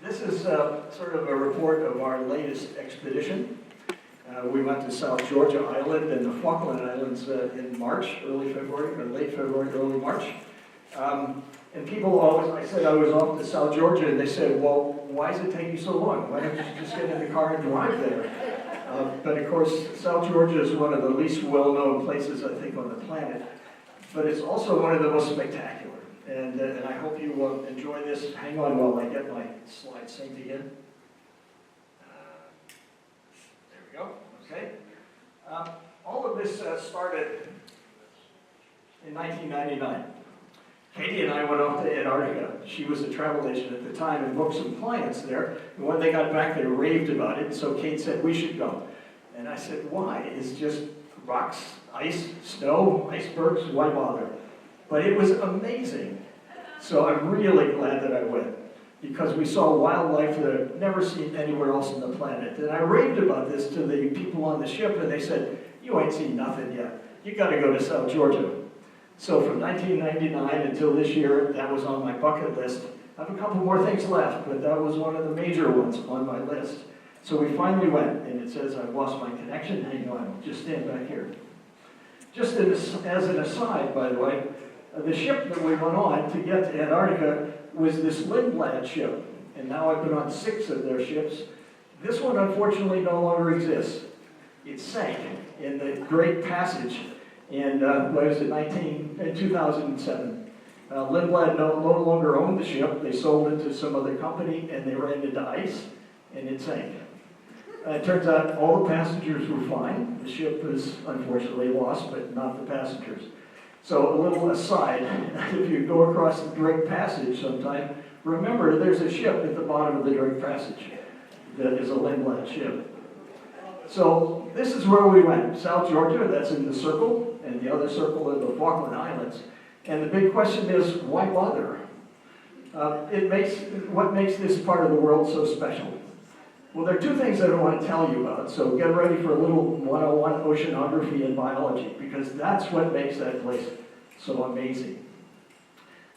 This is sort of a report of our latest expedition. We went to South Georgia Island and the Falkland Islands in March, early February, or late February, early March. And people always, I said I was off to South Georgia, and they said, well, why does it take you so long? Why don't you just get in the car and drive there? But of course, South Georgia is one of the least well-known places, I think, on the planet. But it's also one of the most spectacular. And I hope you enjoy this. Hang on while I get my slides synced again. There we go. Okay. All of this started in 1999. Katie and I went off to Antarctica. She was a travel agent at the time and booked some clients there. And when they got back, they raved about it. So Kate said, we should go. And I said, why? It's just rocks, ice, snow, icebergs, why bother? But it was amazing. So I'm really glad that I went, because we saw wildlife that I've never seen anywhere else on the planet. And I raved about this to the people on the ship, and they said, you ain't seen nothing yet. You got to go to South Georgia. So from 1999 until this year, that was on my bucket list. I have a couple more things left, but that was one of the major ones on my list. So we finally went, and it says I've lost my connection. Hang on, just stand back here. Just as an aside, by the way, the ship that we went on to get to Antarctica was this Lindblad ship, and now I've been on 6 of their ships. This one, unfortunately, no longer exists. It sank in the Great Passage in, what was it, 2007. Lindblad no longer owned the ship. They sold it to some other company, and they ran into ice, and it sank. It turns out all the passengers were fine. The ship was unfortunately lost, but not the passengers. So a little aside, if you go across the Drake Passage sometime, remember there's a ship at the bottom of the Drake Passage that is a Lindblad ship. So this is where we went. South Georgia, that's in the circle, and the other circle are the Falkland Islands. And the big question is, why bother? What makes this part of the world so special? Well, there are 2 things that I want to tell you about, so get ready for a little 101 oceanography and biology, because that's what makes that place so amazing.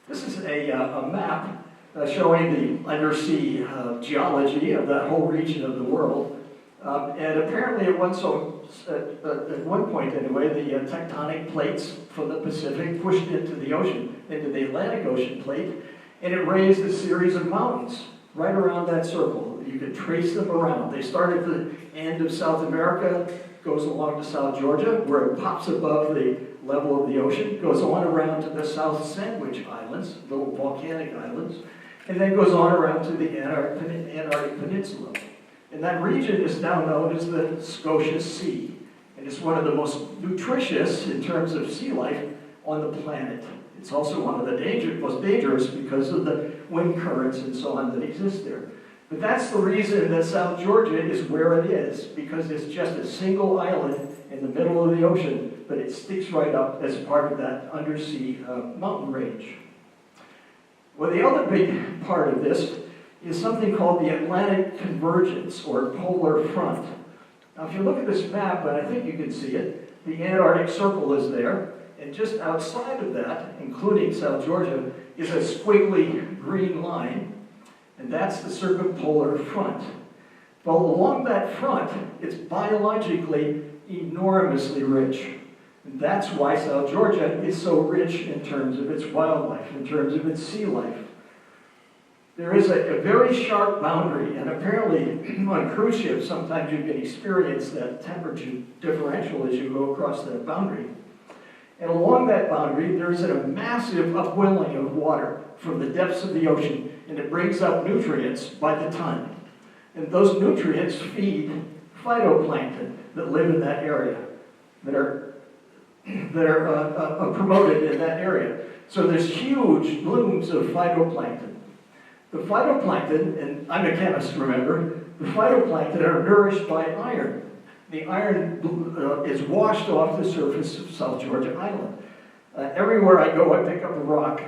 This is a map showing the undersea geology of that whole region of the world. And apparently at one point anyway, the tectonic plates from the Pacific pushed into the ocean, into the Atlantic Ocean plate, and it raised a series of mountains right around that circle. You can trace them around. They start at the end of South America, goes along to South Georgia, where it pops above the level of the ocean, goes on around to the South Sandwich Islands, little volcanic islands, and then goes on around to the Antarctic Peninsula. And that region is now known as the Scotia Sea, and it's one of the most nutritious in terms of sea life on the planet. It's also one of the most dangerous because of the wind currents and so on that exist there. But that's the reason that South Georgia is where it is, because it's just a single island in the middle of the ocean, but it sticks right up as part of that undersea mountain range. Well, the other big part of this is something called the Atlantic Convergence, or polar front. Now, if you look at this map, and I think you can see it, the Antarctic Circle is there, and just outside of that, including South Georgia, is a squiggly green line, and that's the circumpolar front. Well, along that front, it's biologically enormously rich. And that's why South Georgia is so rich in terms of its wildlife, in terms of its sea life. There is a very sharp boundary, and apparently on cruise ships, sometimes you can experience that temperature differential as you go across that boundary. And along that boundary, there is a massive upwelling of water from the depths of the ocean, and it brings up nutrients by the ton. And those nutrients feed phytoplankton that live in that area, that are promoted in that area. So there's huge blooms of phytoplankton. The phytoplankton, and I'm a chemist, remember, the phytoplankton are nourished by iron. The iron is washed off the surface of South Georgia Island. Everywhere I go, I pick up a rock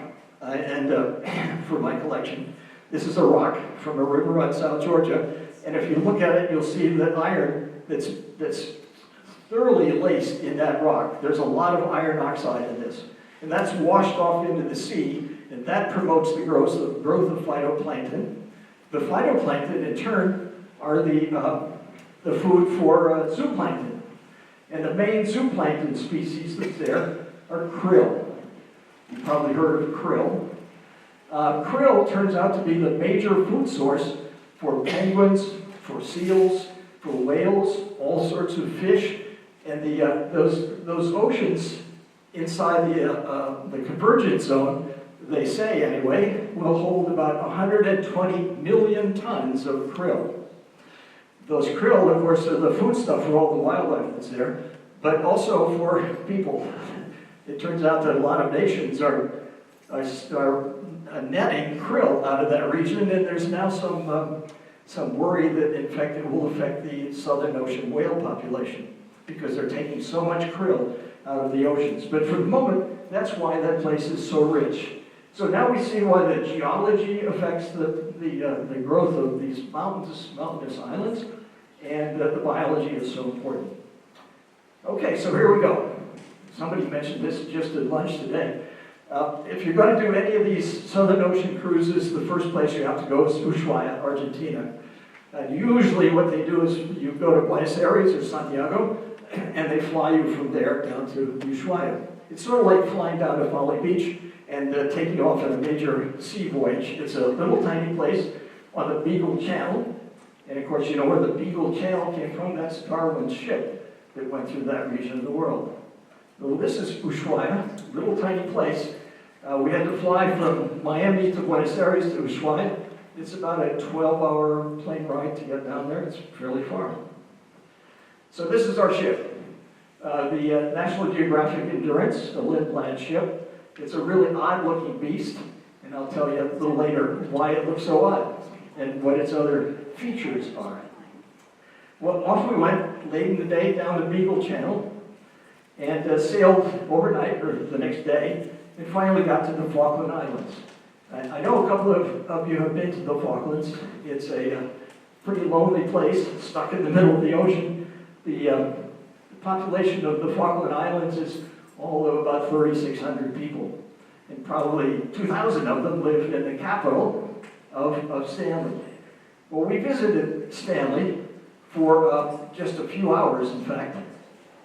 for my collection. This is a rock from a river on South Georgia, and if you look at it, you'll see that iron that's thoroughly laced in that rock. There's a lot of iron oxide in this, and that's washed off into the sea, and that promotes the growth of phytoplankton. The phytoplankton, in turn, are the food for zooplankton. And the main zooplankton species that's there are krill. You've probably heard of krill. Krill turns out to be the major food source for penguins, for seals, for whales, all sorts of fish. And those oceans inside the convergence zone, they say anyway, will hold about 120 million tons of krill. Those krill, of course, are the foodstuff for all the wildlife that's there, but also for people. It turns out that a lot of nations are netting krill out of that region, and there's now some worry that, in fact, it will affect the Southern Ocean whale population because they're taking so much krill out of the oceans. But for the moment, that's why that place is so rich. So now we see why the geology affects the growth of these mountainous islands, and the biology is so important. Okay, so here we go. Somebody mentioned this just at lunch today. If you're going to do any of these Southern Ocean cruises, the first place you have to go is Ushuaia, Argentina. And usually what they do is you go to Buenos Aires or Santiago, and they fly you from there down to Ushuaia. It's sort of like flying down to Folly Beach and taking off on a major sea voyage. It's a little tiny place on the Beagle Channel. And of course, you know where the Beagle Channel came from? That's Darwin's ship that went through that region of the world. Well, this is Ushuaia, a little tiny place. We had to fly from Miami to Buenos Aires to Ushuaia. It's about a 12-hour plane ride to get down there. It's fairly far. So this is our ship, the National Geographic Endurance, a Lindblad ship. It's a really odd-looking beast, and I'll tell you a little later why it looks so odd and what its other features are. Well, off we went late in the day down the Beagle Channel and sailed overnight, or the next day, and finally got to the Falkland Islands. I know a couple of you have been to the Falklands. It's a pretty lonely place, stuck in the middle of the ocean. The population of the Falkland Islands is all of about 3,600 people, and probably 2,000 of them live in the capital of Stanley. Well, we visited Stanley for just a few hours, in fact,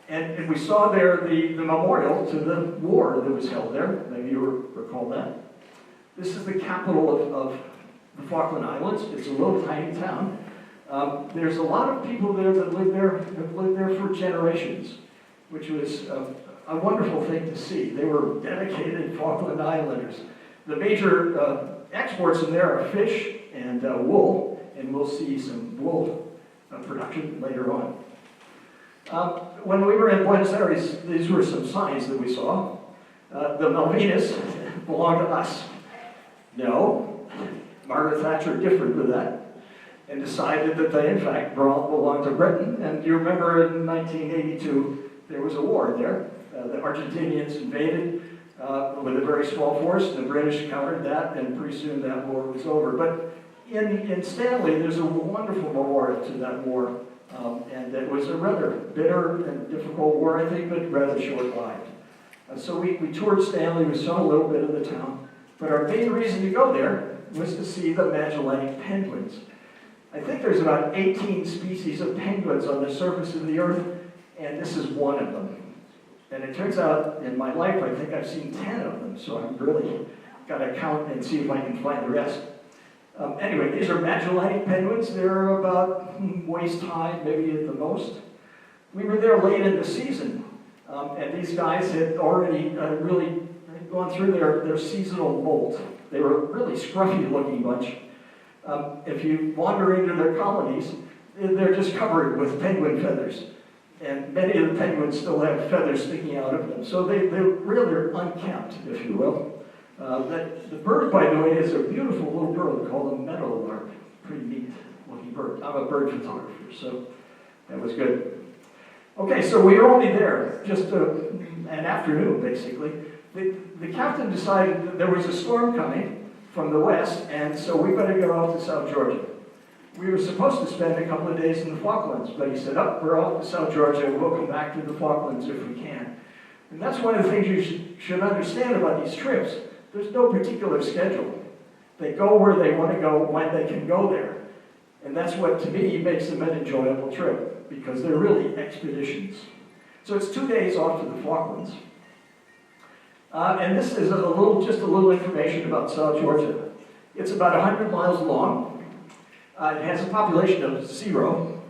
and we saw there the memorial to the war that was held there. Maybe you recall that. This is the capital of the Falkland Islands. It's a little tiny town. There's a lot of people there that have lived there for generations, which was a wonderful thing to see. They were dedicated Falkland Islanders. The major exports in there are fish and wool, and we'll see some wool production later on. When we were in Buenos Aires, these were some signs that we saw. The Malvinas belong to us. No, Margaret Thatcher differed with that and decided that they, in fact, belonged to Britain. And you remember in 1982, there was a war there. The Argentinians invaded with a very small force, and the British countered that, and pretty soon that war was over. But in Stanley, there's a wonderful memorial to that war, and it was a rather bitter and difficult war, I think, but rather short-lived. So we toured Stanley, we saw a little bit of the town, but our main reason to go there was to see the Magellanic penguins. I think there's about 18 species of penguins on the surface of the earth, and this is one of them. And it turns out, in my life, I think I've seen 10 of them, so I'm really got to count and see if I can find the rest. Anyway, these are Magellanic penguins. They're about waist high, maybe at the most. We were there late in the season, and these guys had already really gone through their seasonal molt. They were a really scruffy-looking bunch. If you wander into their colonies, they're just covered with penguin feathers. And many of the penguins still have feathers sticking out of them. So they're really unkempt, if you will. The bird, by the way, is a beautiful little bird called a meadowlark. Pretty neat looking bird. I'm a bird photographer, so that was good. Okay, so we were only there just an afternoon, basically. The captain decided that there was a storm coming from the west, and so we better get off to South Georgia. We were supposed to spend a couple of days in the Falklands, but he said, we're off to South Georgia, and we'll come back to the Falklands if we can. And that's one of the things you should understand about these trips. There's no particular schedule. They go where they want to go when they can go there. And that's what, to me, makes them an enjoyable trip, because they're really expeditions. So it's 2 days off to the Falklands. And this is just a little information about South Georgia. It's about 100 miles long. It has a population of 0.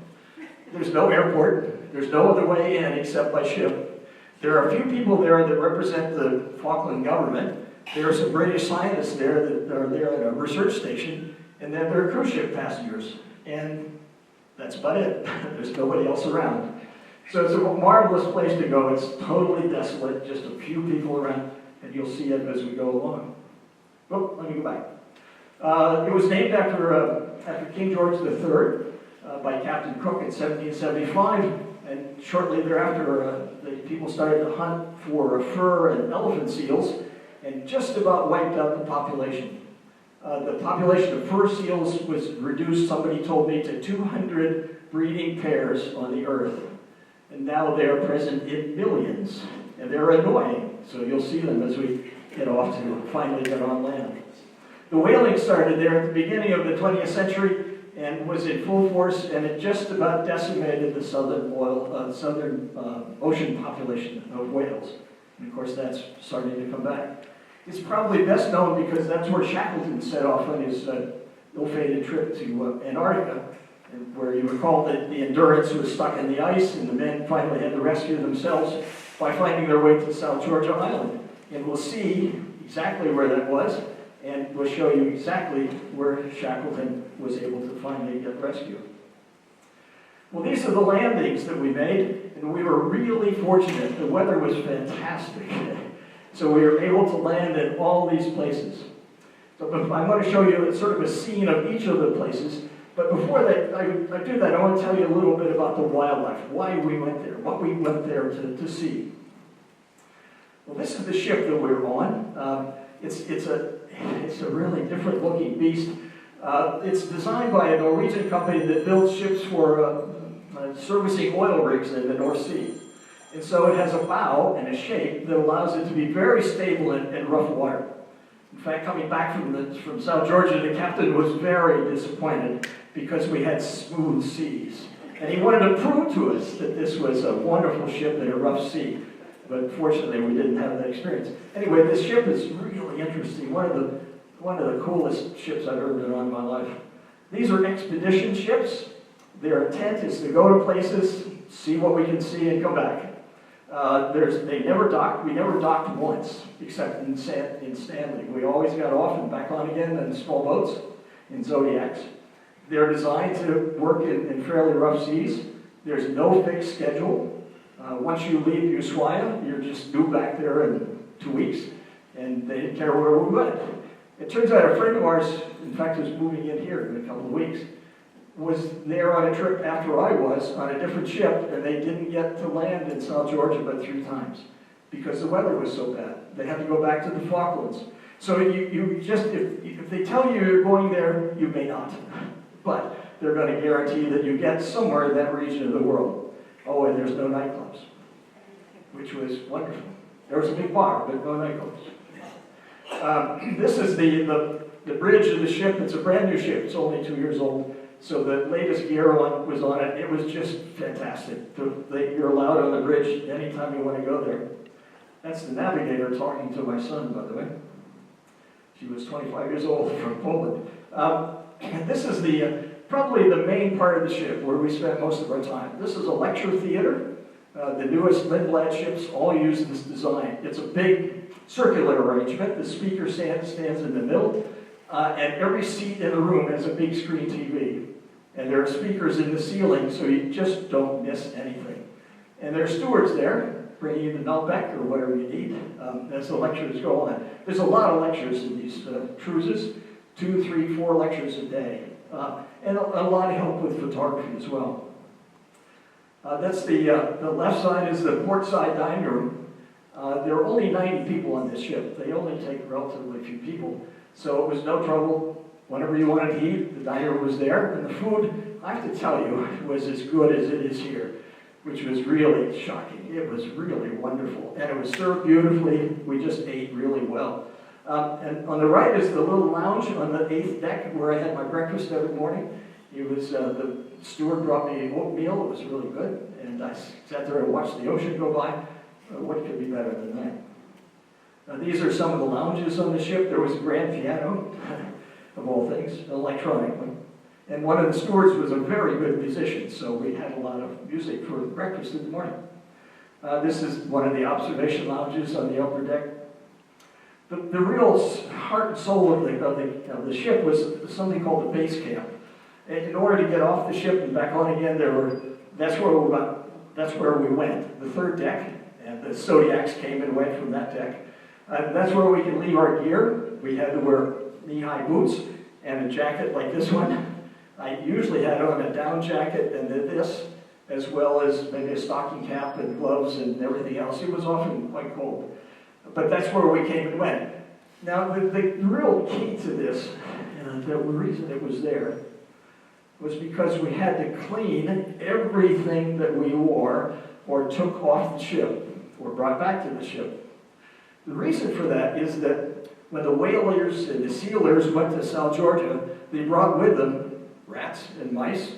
There's no airport. There's no other way in except by ship. There are a few people there that represent the Falkland government. There are some British scientists there that are there at a research station, and then there are cruise ship passengers. And that's about it. There's nobody else around. So it's a marvelous place to go. It's totally desolate, just a few people around, and you'll see it as we go along. Oh, let me go back. It was named after King George III by Captain Cook in 1775, and shortly thereafter, the people started to hunt for fur and elephant seals, and just about wiped out the population. The population of fur seals was reduced, somebody told me, to 200 breeding pairs on the earth. And now they are present in millions. And they're annoying, so you'll see them as we get off to finally get on land. The whaling started there at the beginning of the 20th century and was in full force, and it just about decimated the southern ocean population of whales. And of course, that's starting to come back. It's probably best known because that's where Shackleton set off on his ill-fated trip to Antarctica, and where you recall that the Endurance was stuck in the ice, and the men finally had to rescue themselves by finding their way to South Georgia Island. And we'll see exactly where that was, and we'll show you exactly where Shackleton was able to finally get rescued. Well, these are the landings that we made, and we were really fortunate. The weather was fantastic. So we were able to land in all these places. So I'm going to show you sort of a scene of each of the places. But before that, I do that, I want to tell you a little bit about the wildlife, why we went there, what we went there to see. Well, this is the ship that we're on. It's a really different looking beast. It's designed by a Norwegian company that builds ships for servicing oil rigs in the North Sea. And so it has a bow and a shape that allows it to be very stable in rough water. In fact, coming back from South Georgia, the captain was very disappointed because we had smooth seas. And he wanted to prove to us that this was a wonderful ship in a rough sea. But fortunately, we didn't have that experience. Anyway, this ship is really interesting. One of the coolest ships I've ever been on in my life. These are expedition ships. Their intent is to go to places, see what we can see, and come back. They never docked. We never docked once, except in Stanley. We always got off and back on again in small boats, in Zodiacs. They're designed to work in fairly rough seas. There's no fixed schedule. Once you leave Ushuaia, you're just due back there in 2 weeks, and they didn't care where we went. It turns out a friend of ours, in fact, who's moving in here in a couple of weeks, was there on a trip after I was on a different ship, and they didn't get to land in South Georgia but 3 times because the weather was so bad. They had to go back to the Falklands. So if they tell you you're going there, you may not. But they're going to guarantee that you get somewhere in that region of the world. Oh, and there's no nightclubs, which was wonderful. There was a big bar, but no nightclubs. This is the bridge of the ship. It's a brand new ship. It's only 2 years old. So the latest gear was on it. It was just fantastic. You're allowed on the bridge anytime you want to go there. That's the navigator talking to my son, by the way. She was 25 years old from Poland. And this is probably the main part of the ship where we spent most of our time. This is a lecture theater. The newest Lindblad ships all use this design. It's a big circular arrangement. The speaker stands in the middle. And every seat in the room has a big screen TV. And there are speakers in the ceiling, so you just don't miss anything. And there are stewards there, bringing you the Malbec or whatever you need as the lectures go on. There's a lot of lectures in these cruises, 2, 3, 4 lectures a day. And a lot of help with photography as well. That's the left side is the port side dining room. There are only 90 people on this ship. They only take relatively few people. So it was no trouble. Whenever you wanted to eat, the diner was there. And the food, I have to tell you, was as good as it is here, which was really shocking. It was really wonderful. And it was served beautifully. We just ate really well. And on the right is the little lounge on the 8th deck where I had my breakfast every morning. It was, the steward brought me oatmeal, it was really good, and I sat there and watched the ocean go by. What could be better than that? These are some of the lounges on the ship. There was a grand piano, of all things, electronic one. And one of the stewards was a very good musician, so we had a lot of music for breakfast in the morning. This is one of the observation lounges on the upper deck. The real heart and soul of the ship was something called the base camp. And in order to get off the ship and back on again, that's where we went, the third deck, and the Zodiacs came and went from that deck. That's where we can leave our gear. We had to wear knee-high boots and a jacket like this one. I usually had on a down jacket and then this, as well as maybe a stocking cap and gloves and everything else. It was often quite cold. But that's where we came and went. Now, the real key to this, the reason it was there, was because we had to clean everything that we wore or took off the ship or brought back to the ship. The reason for that is that when the whalers and the sealers went to South Georgia, they brought with them rats and mice,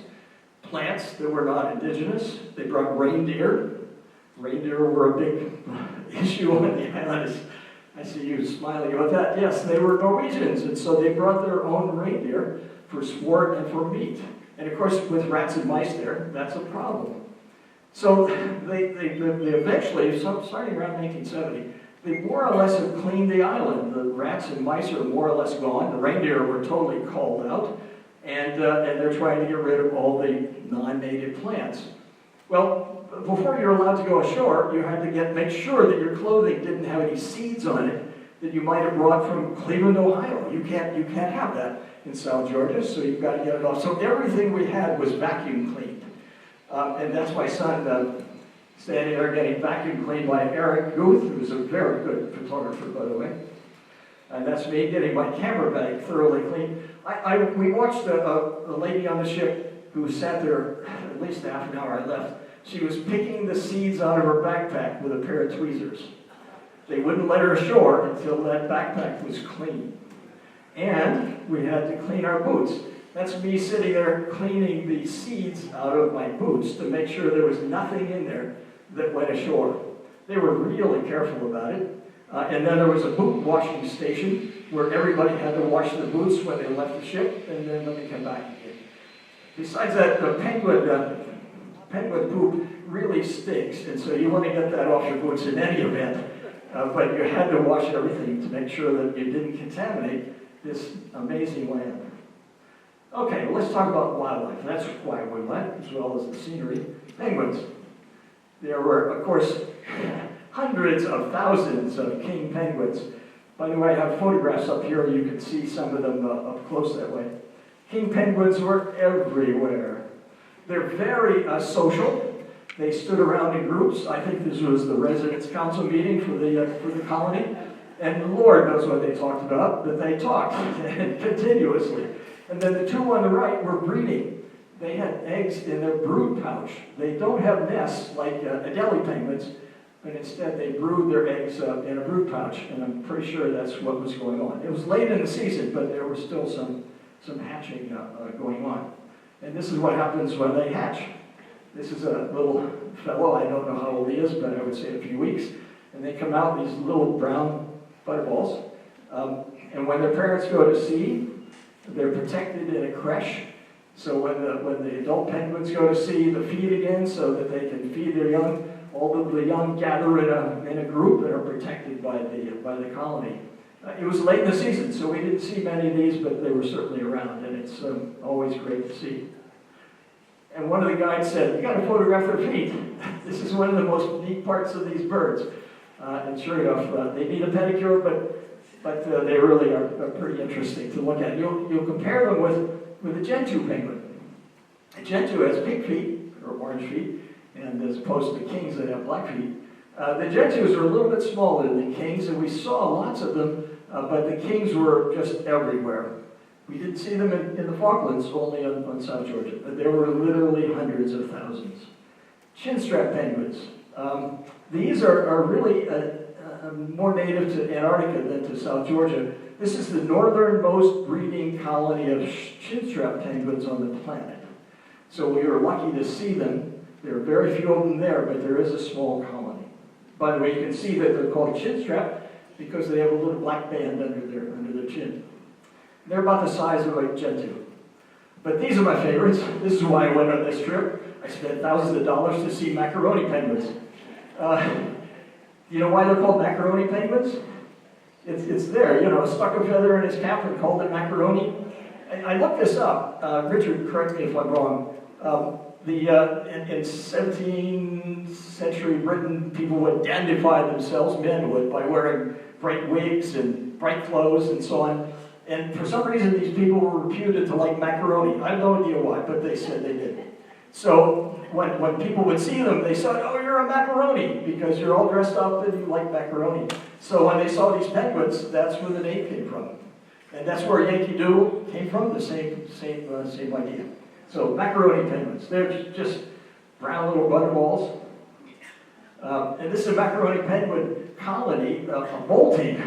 plants that were not indigenous. They brought reindeer. Reindeer were a big issue on the island. I see you smiling about that. Yes, they were Norwegians, and so they brought their own reindeer for sport and for meat. And of course, with rats and mice there, that's a problem. So they eventually, starting around 1970, they more or less have cleaned the island. The rats and mice are more or less gone. The reindeer were totally called out, and they're trying to get rid of all the non-native plants. Well, before you're allowed to go ashore, you had to make sure that your clothing didn't have any seeds on it that you might have brought from Cleveland, Ohio. You can't have that in South Georgia, so you've got to get it off. So everything we had was vacuum cleaned. And that's my son standing there getting vacuum cleaned by Eric Guth, who's a very good photographer, by the way. And that's me getting my camera bag thoroughly cleaned. We watched a lady on the ship who sat there at least half an hour. I left. She was picking the seeds out of her backpack with a pair of tweezers. They wouldn't let her ashore until that backpack was clean. And we had to clean our boots. That's me sitting there cleaning the seeds out of my boots to make sure there was nothing in there that went ashore. They were really careful about it. And then there was a boot washing station where everybody had to wash their boots when they left the ship and then when they came back again. Besides that, the penguin poop really stinks, and so you want to get that off your boots in any event. But you had to wash everything to make sure that you didn't contaminate this amazing land. Okay, well, let's talk about wildlife. That's why we went, as well as the scenery. Penguins. There were, of course, hundreds of thousands of king penguins. By the way, I have photographs up here. You can see some of them up close that way. King penguins were everywhere. They're very social. They stood around in groups. I think this was the residence council meeting for the colony. And Lord knows what they talked about, but they talked continuously. And then the two on the right were breeding. They had eggs in their brood pouch. They don't have nests like Adelie penguins, but instead they brood their eggs in a brood pouch. And I'm pretty sure that's what was going on. It was late in the season, but there was still some hatching going on. And this is what happens when they hatch. This is a little fellow, I don't know how old he is, but I would say a few weeks. And they come out, these little brown butterballs. And when their parents go to sea, they're protected in a creche. So when the adult penguins go to sea, they feed again so that they can feed their young. All of the young gather in a group and are protected by the colony. It was late in the season, so we didn't see many of these, but they were certainly around, and it's always great to see. And one of the guides said, "You got to photograph their feet. This is one of the most neat parts of these birds." And sure enough, they need a pedicure, but they really are pretty interesting to look at. You'll compare them with a gentoo penguin. A gentoo has pink feet, or orange feet, and as opposed to kings that have black feet. The gentoos are a little bit smaller than kings, and we saw lots of them, but the kings were just everywhere. We didn't see them in the Falklands, only on South Georgia, but there were literally hundreds of thousands. Chinstrap penguins. These are really more native to Antarctica than to South Georgia. This is the northernmost breeding colony of chinstrap penguins on the planet. So we were lucky to see them. There are very few of them there, but there is a small colony. By the way, you can see that they're called chinstrap because they have a little black band under their chin. They're about the size of a gentoo. But these are my favorites. This is why I went on this trip. I spent thousands of dollars to see macaroni penguins. You know why they're called macaroni penguins? It's there, you know, stuck a feather in his cap and called it macaroni. I looked this up. Richard, correct me if I'm wrong. In 17th century Britain, people would dandify themselves, men would, by wearing bright wigs and bright clothes and so on. And for some reason, these people were reputed to like macaroni. I have no idea why, but they said they did. So when people would see them, they said, oh, you're a macaroni, because you're all dressed up and you like macaroni. So when they saw these penguins, that's where the name came from. And that's where Yankee Doodle came from, the same idea. So macaroni penguins, they're just brown little butterballs. And this is a macaroni penguin colony, a molting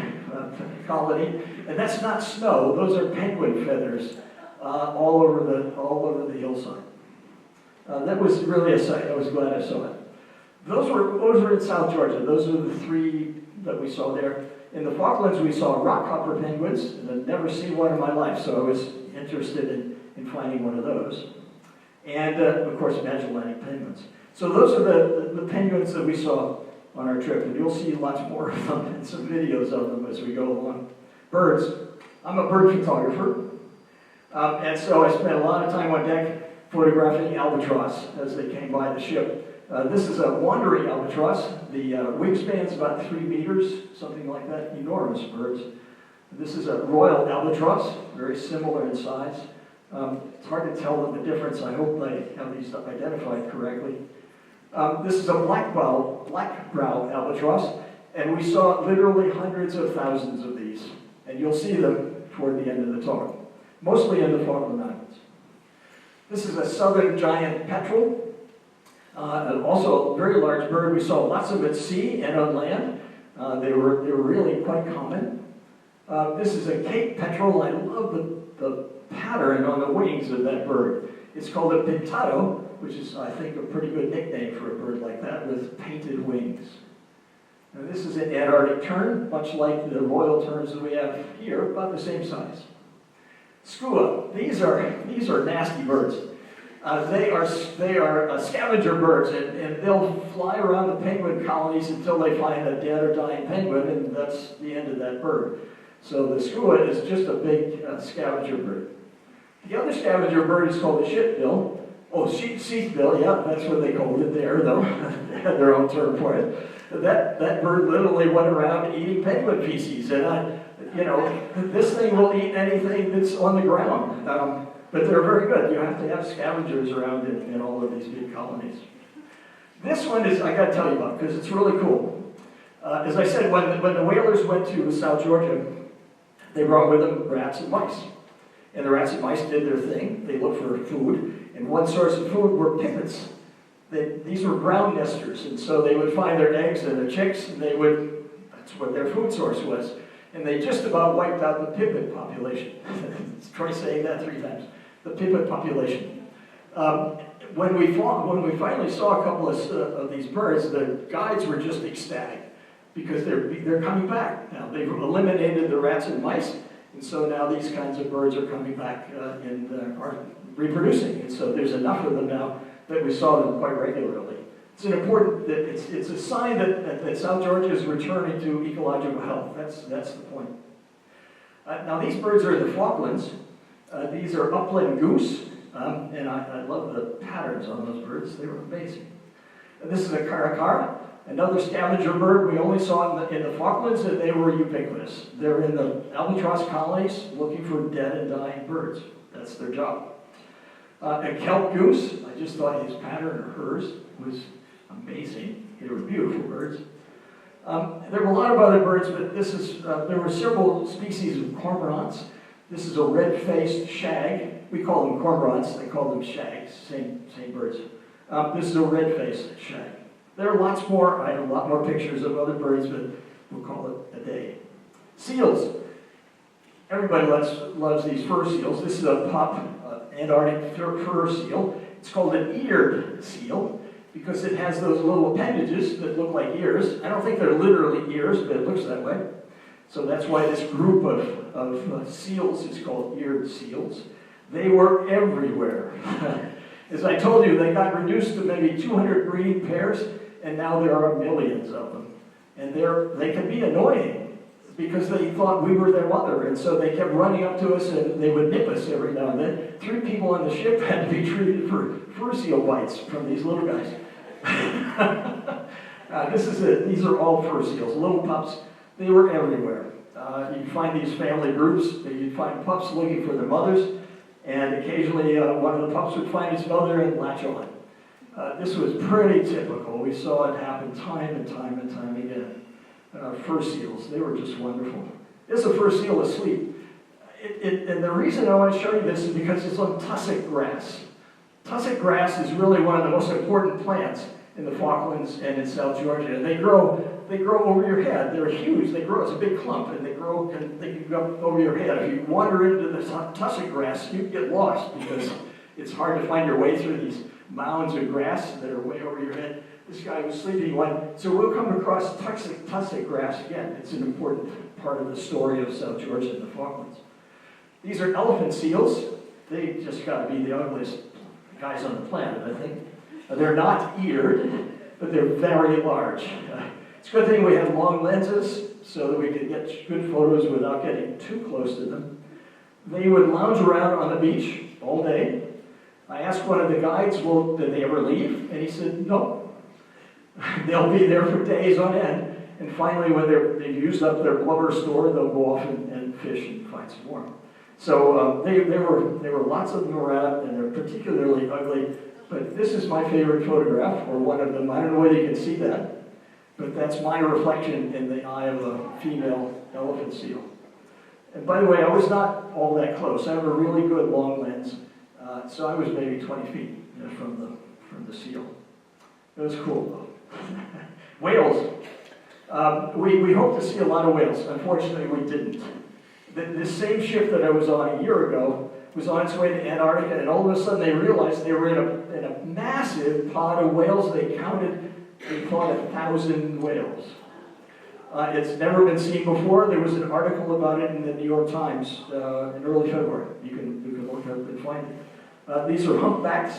colony, and that's not snow, those are penguin feathers all over the hillside. That was really a sight. I was glad I saw it. Those were in South Georgia. Those are the three that we saw there. In the Falklands, we saw rockhopper penguins, and I've never seen one in my life, so I was interested in finding one of those. And, of course, Magellanic penguins. So those are the penguins that we saw on our trip, and you'll see lots more of them and some videos of them as we go along. Birds. I'm a bird photographer, and so I spent a lot of time on deck photographing albatross as they came by the ship. This is a wandering albatross. The wingspan's about 3 meters, something like that. Enormous birds. This is a royal albatross, very similar in size. It's hard to tell them the difference. I hope I have these identified correctly. This is a black-brow albatross, and we saw literally hundreds of thousands of these. And you'll see them toward the end of the talk, mostly in the Falkland Islands. This is a southern giant petrel, also a very large bird. We saw lots of at sea and on land. They were really quite common. This is a Cape petrel. I love the pattern on the wings of that bird. It's called a pintado, which is, I think, a pretty good nickname for a bird like that, with painted wings. Now, this is an Antarctic tern, much like the royal terns that we have here, about the same size. Skua. These are nasty birds. They are scavenger birds, and they'll fly around the penguin colonies until they find a dead or dying penguin, and that's the end of that bird. So the skua is just a big scavenger bird. The other scavenger bird is called the shitbill. Oh, sheathbill, yeah, that's what they called it there, though. They had their own term for it. That bird literally went around eating penguin feces, and this thing will eat anything that's on the ground. But they're very good. You have to have scavengers around in all of these big colonies. This one is, I got to tell you about, because it's really cool. As I said, when the whalers went to South Georgia, they brought with them rats and mice. And the rats and mice did their thing. They looked for food, and one source of food were pipits. These were ground nesters, and so they would find their eggs and their chicks, and that's what their food source was. And they just about wiped out the pipit population. Try saying that 3 times. The pipit population. When we finally saw a couple of these birds, the guides were just ecstatic because they're coming back now. They've eliminated the rats and mice, and so now these kinds of birds are coming back and are reproducing. And so there's enough of them now that we saw them quite regularly. It's it's a sign that South Georgia is returning to ecological health. That's the point. Now these birds are in the Falklands. These are upland goose, and I love the patterns on those birds. They were amazing. And this is a caracara, another scavenger bird we only saw in the Falklands, and they were ubiquitous. They're in the albatross colonies looking for dead and dying birds. That's their job. A kelp goose, I just thought his pattern, or hers, was amazing. They were beautiful birds. There were a lot of other birds, but there were several species of cormorants. This is a red-faced shag. We call them cormorants, they call them shags, same birds. This is a red-faced shag. There are lots more. I have a lot more pictures of other birds, but we'll call it a day. Seals. Everybody loves these fur seals. This is a pup, Antarctic fur seal. It's called an eared seal because it has those little appendages that look like ears. I don't think they're literally ears, but it looks that way. So that's why this group of seals is called eared seals. They were everywhere. As I told you, they got reduced to maybe 200 breeding pairs, and now there are millions of them. And they can be annoying because they thought we were their mother, and so they kept running up to us and they would nip us every now and then. 3 people on the ship had to be treated for fur seal bites from these little guys. These are all fur seals, little pups. They were everywhere. You'd find these family groups, you'd find pups looking for their mothers, and occasionally one of the pups would find his mother and latch on. This was pretty typical. We saw it happen time and time and time again. Fur seals, they were just wonderful. This is a fur seal asleep. And the reason I want to show you this is because it's on tussock grass. Tussock grass is really one of the most important plants in the Falklands and in South Georgia. And they grow over your head. They're huge. They grow as a big clump, and they can go over your head. If you wander into the tussock grass, you get lost because it's hard to find your way through these mounds of grass that are way over your head. This guy was sleeping one. So we'll come across tussock grass again. It's an important part of the story of South Georgia and the Falklands. These are elephant seals. They just got to be the ugliest guys on the planet, I think. They're not eared, but they're very large. It's a good thing we have long lenses so that we can get good photos without getting too close to them. They would lounge around on the beach all day. I asked one of the guides, well, did they ever leave? And he said, no. They'll be there for days on end. And finally, when they've used up their blubber store, they'll go off and fish and find some more. So there were lots of them around, and they're particularly ugly. But this is my favorite photograph, or one of them. I don't know whether you can see that, but that's my reflection in the eye of a female elephant seal. And by the way, I was not all that close. I have a really good long lens, so I was maybe 20 feet from the seal. It was cool, though. Whales. We hoped to see a lot of whales. Unfortunately, we didn't. This same ship that I was on a year ago was on its way to Antarctica, and all of a sudden they realized they were in a massive pod of whales. They caught 1,000 whales. It's never been seen before. There was an article about it in the New York Times in early February. You can look up and find it. These are humpbacks,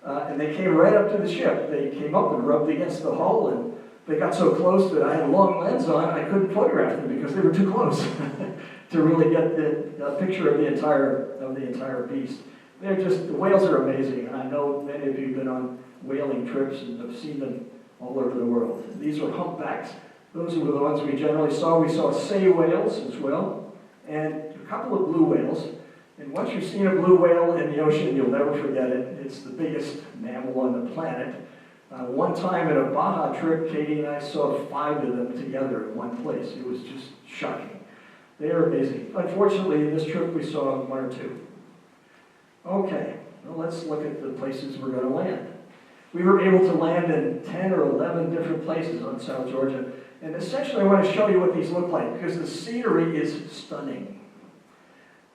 and they came right up to the ship. They came up and rubbed against the hull, and they got so close that I had a long lens on. I couldn't photograph them because they were too close to really get the picture of the entire beast. The whales are amazing, and I know many of you have been on whaling trips and have seen them all over the world. These are humpbacks. Those were the ones we generally saw. We saw sei whales as well, and a couple of blue whales. And once you've seen a blue whale in the ocean, you'll never forget it. It's the biggest mammal on the planet. One time in a Baja trip, Katie and I saw 5 of them together in one place. It was just shocking. They are amazing. Unfortunately, in this trip, we saw 1 or 2. Okay, well, let's look at the places we're going to land. We were able to land in 10 or 11 different places on South Georgia. And essentially, I want to show you what these look like, because the scenery is stunning.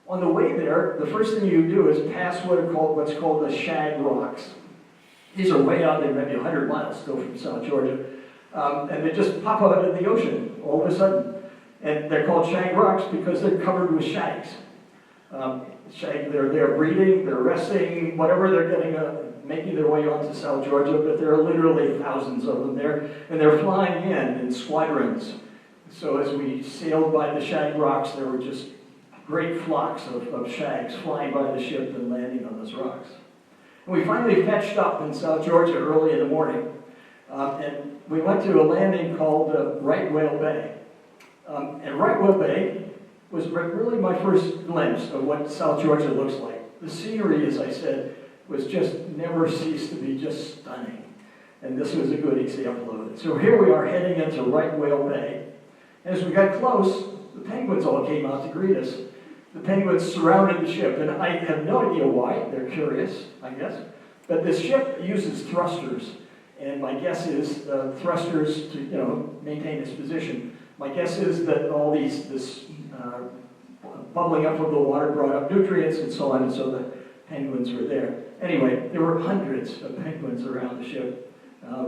On the way there, the first thing you do is pass what's called the Shag Rocks. These are way out there, maybe 100 miles still from South Georgia. And they just pop out of the ocean all of a sudden. And they're called shag rocks because they're covered with shags. They're breeding, they're resting, whatever they're getting, making their way onto South Georgia, but there are literally thousands of them there. And they're flying in squadrons. So as we sailed by the shag rocks, there were just great flocks of shags flying by the ship and landing on those rocks. And we finally fetched up in South Georgia early in the morning, and we went to a landing called Right Whale Bay. And Right Whale Bay was really my first glimpse of what South Georgia looks like. The scenery, as I said, was just never ceased to be just stunning. And this was a good example of it. So here we are heading into Right Whale Bay. And as we got close, the penguins all came out to greet us. The penguins surrounded the ship, and I have no idea why. They're curious, I guess. But this ship uses thrusters, and my guess is thrusters to maintain its position My guess is that all this bubbling up of the water brought up nutrients and so on, and so the penguins were there. Anyway, there were hundreds of penguins around the ship.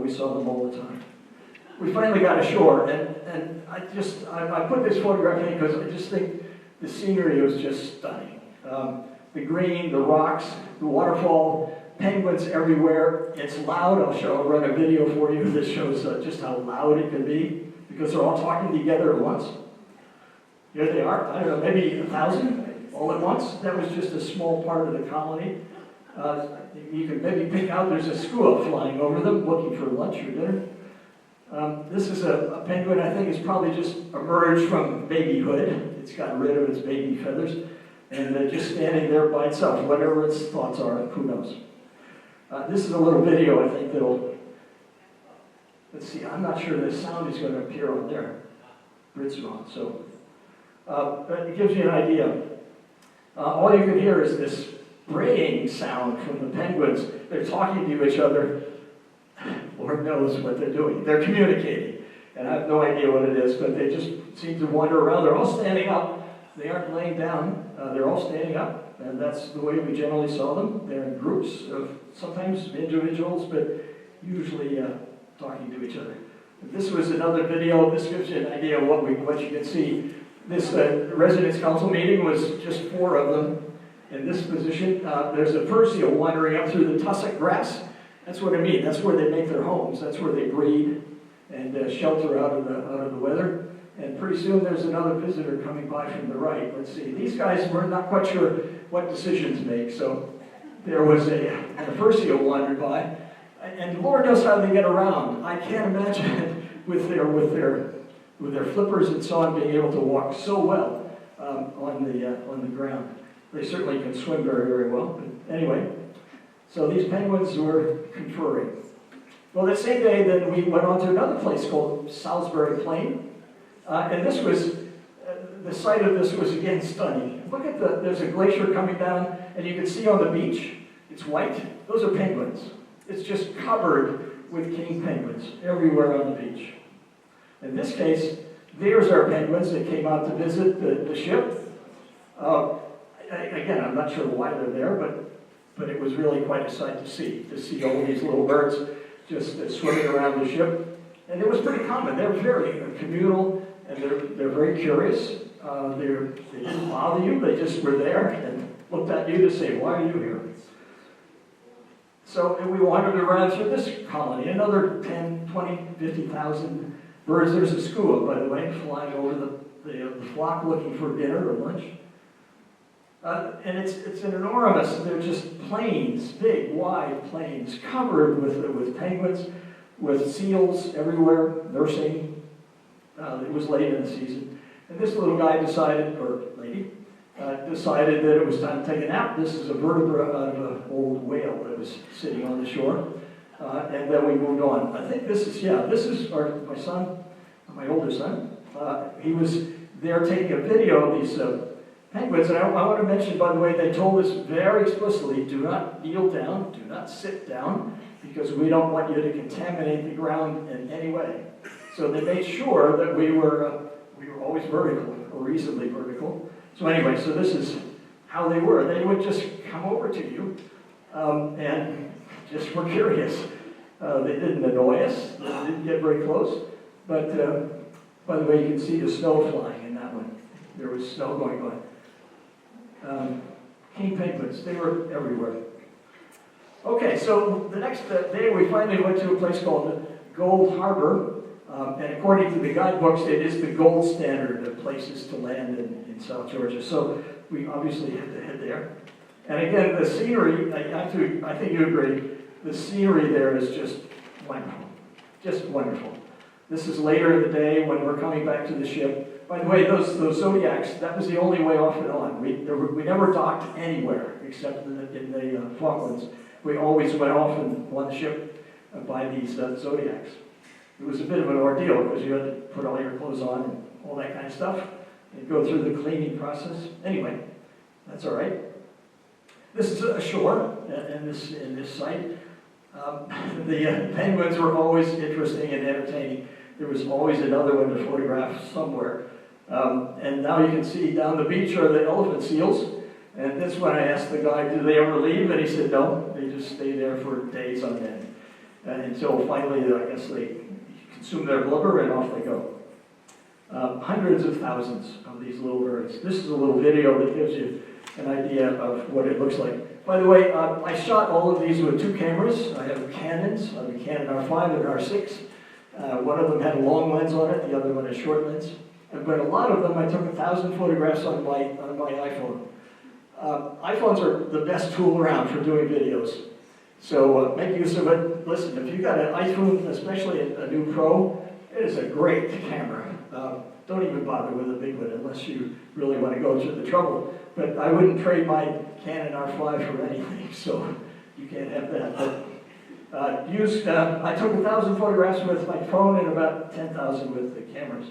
We saw them all the time. We finally got ashore, and I put this photograph in because I just think the scenery was just stunning. The green, the rocks, the waterfall, penguins everywhere. It's loud. I'll run a video for you that shows just how loud it can be, because they're all talking together at once. Here they are, I don't know, maybe 1,000 all at once. That was just a small part of the colony. You can maybe pick out, there's a skua flying over them, looking for lunch or dinner. This is a penguin, I think, has probably just emerged from babyhood. It's got rid of its baby feathers, and just standing there by itself, whatever its thoughts are, who knows. This is a little video, I think, that'll, let's see, I'm not sure the sound is going to appear on there. Brits are on, so. But it gives you an idea. All you can hear is this braying sound from the penguins. They're talking to each other. Lord knows what they're doing. They're communicating. And I have no idea what it is, but they just seem to wander around. They're all standing up. They aren't laying down. They're all standing up. And that's the way we generally saw them. They're in groups of sometimes individuals, but usually talking to each other. This was another video. This gives you an idea of what you can see. This residence council meeting was just 4 of them in this position. There's a fur seal wandering up through the tussock grass. That's what I mean. That's where they make their homes. That's where they breed and shelter out of the weather. And pretty soon there's another visitor coming by from the right. Let's see. These guys were not quite sure what decisions make. So there was a fur seal wandered by, and Lord knows how they get around. I can't imagine with their flippers and so on being able to walk so well on the ground. They certainly can swim very, very well. But anyway. So these penguins were conferring. Well, that same day, then we went on to another place called Salisbury Plain. And this was, the site of this was again stunning. Look at there's a glacier coming down, and you can see on the beach, it's white. Those are penguins. It's just covered with king penguins everywhere on the beach. In this case, there's our penguins that came out to visit the ship. Again, I'm not sure why they're there, but it was really quite a sight to see all these little birds just swimming around the ship. And it was pretty common. They're very communal, and they're very curious. They didn't bother you. They just were there and looked at you to say, why are you here? So we wandered around through this colony, another 10, 20, 50,000 birds. There's a skua, by the way, flying over the flock looking for dinner or lunch. And it's an enormous, they're just plains, big, wide plains, covered with penguins, with seals everywhere, nursing. It was late in the season. And this little guy decided, or lady, decided that it was time to take a nap. This is a vertebra out of an old whale that was sitting on the shore. And then we moved on. I think this is my son, my older son. He was there taking a video of these penguins. And I want to mention, by the way, they told us very explicitly, do not kneel down, do not sit down, because we don't want you to contaminate the ground in any way. So they made sure that we were always vertical, or reasonably vertical. So anyway, so this is how they were. They would just come over to you and just were curious. They didn't annoy us. They didn't get very close. But by the way, you can see the snow flying in that one. There was snow going by. King penguins, they were everywhere. Okay, so the next day we finally went to a place called Gold Harbor. And according to the guidebooks, it is the gold standard of places to land in South Georgia. So we obviously had to head there. And again, the scenery, I think you agree, the scenery there is just wonderful. Just wonderful. This is later in the day when we're coming back to the ship. By the way, those Zodiacs, that was the only way off and on. We never docked anywhere except in the Falklands. We always went off on the ship by these Zodiacs. It was a bit of an ordeal because you had to put all your clothes on and all that kind of stuff and go through the cleaning process. Anyway, that's all right. This is a shore in this site. The penguins were always interesting and entertaining. there was always another one to photograph somewhere. And now you can see down the beach are the elephant seals. And this one I asked the guy, do they ever leave? And he said, no, they just stay there for days on end. Until finally, I guess they consume their blubber and off they go. Hundreds of thousands of these little birds. This is a little video that gives you an idea of what it looks like. By the way, I shot all of these with 2 cameras. I have Canons, I have a Canon R5 and R6. One of them had a long lens on it, the other one a short lens. But a lot of them, I took 1,000 photographs on my iPhone. iPhones are the best tool around for doing videos. So make use of it. Listen, if you've got an iPhone, especially a new Pro, it is a great camera. Don't even bother with a big one unless you really want to go through the trouble. But I wouldn't trade my Canon R5 for anything, so you can't have that. But I took 1,000 photographs with my phone and about 10,000 with the cameras.